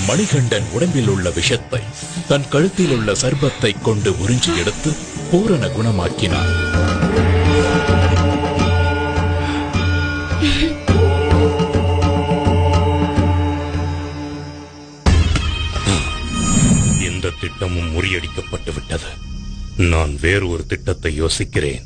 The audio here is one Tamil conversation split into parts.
மணிகண்டன் உடம்பில் உள்ள விஷத்தை தன் கழுத்தில் உள்ள சர்பத்தை கொண்டு உறிஞ்சி எடுத்து பூரண குணமாக்கினார். இந்த திட்டமும் முறியடிக்கப்பட்டு விட்டது. நான் வேறு ஒரு திட்டத்தை யோசிக்கிறேன்.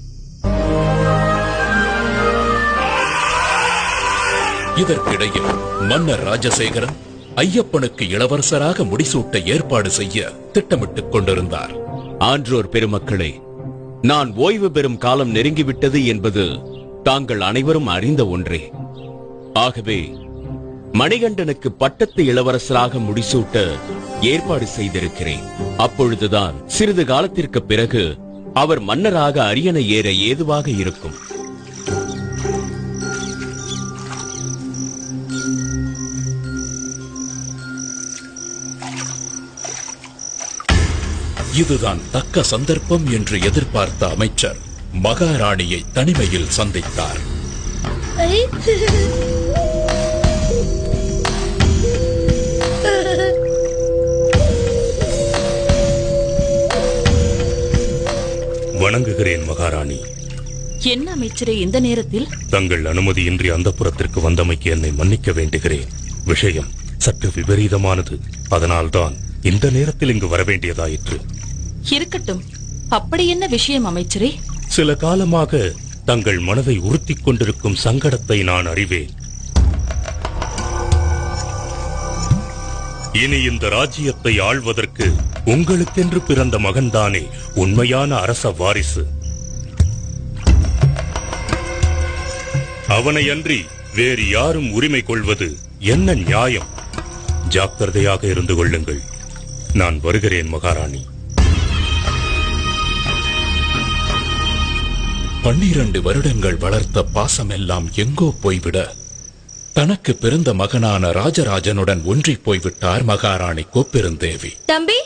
இதற்கிடையில் மன்னர் ராஜசேகரன் ஐயப்பனுக்கு இளவரசராக முடிசூட்ட ஏற்பாடு செய்ய திட்டமிட்டுக் கொண்டிருந்தார். ஆன்றோர் பெருமக்களே, நான் ஓய்வு பெறும் காலம் நெருங்கிவிட்டது என்பது தாங்கள் அனைவரும் அறிந்த ஒன்றே. ஆகவே மணிகண்டனுக்கு பட்டத்து இளவரசராக முடிசூட்ட ஏற்பாடு செய்திருக்கிறேன். அப்பொழுதுதான் சிறிது காலத்திற்கு பிறகு அவர் மன்னராக அரியணை ஏற ஏதுவாக இருக்கும். இதுதான் தக்க சந்தர்ப்பம் என்று எதிர்பார்த்த அமைச்சர் மகாராணியை தனிமையில் சந்தித்தார். வணங்குகிறேன் மகாராணி. என்ன அமைச்சரே இந்த நேரத்தில்? தங்கள் அனுமதியின்றி அந்தப்புரத்திற்கு வந்தமைக்கு என்னை மன்னிக்க வேண்டுகிறேன். விஷயம் சற்று விபரீதமானது. அதனால்தான் இந்த நேரத்தில் இங்கு வரவேண்டியதாயிற்று. இருக்கட்டும், அப்படி என்ன விஷயம் அமைச்சரே? சில காலமாக தங்கள் மனதை உறுத்திக் கொண்டிருக்கும் சங்கடத்தை நான் அறிவேன். இனி இந்த ராஜ்யத்தை ஆள்வதற்கு உங்களுக்கென்று பிறந்த மகன்தானே உண்மையான அரச வாரிசு. அவனை அன்றி வேறு யாரும் உரிமை கொள்வது என்ன நியாயம்? ஜாக்கிரதையாக இருந்து கொள்ளுங்கள். நான் வருகிறேன் மகாராணி. 12 வருடங்கள் வளர்த்த பாசமெல்லாம் எங்கோ போய்விட தனக்கு பிறந்த மகனான ராஜராஜனுடன் ஒன்றி போய்விட்டார் மகாராணி கோப்பெருந்தேவி. தம்பி,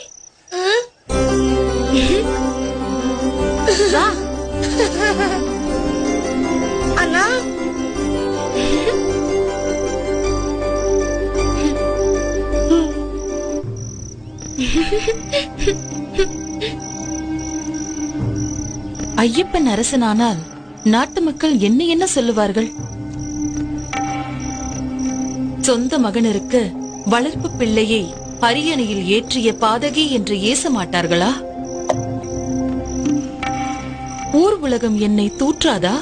அண்ணா, ஐயப்பன் அரசனானால் நாட்டு மக்கள் என்ன என்ன சொல்லுவார்கள்? சொந்த மகனிற்கு வளர்ப்பு பிள்ளையை அரியணையில் ஏற்றிய பாதகி என்று ஏச மாட்டார்களா? ஊர் உலகம் என்னை தூற்றாதா?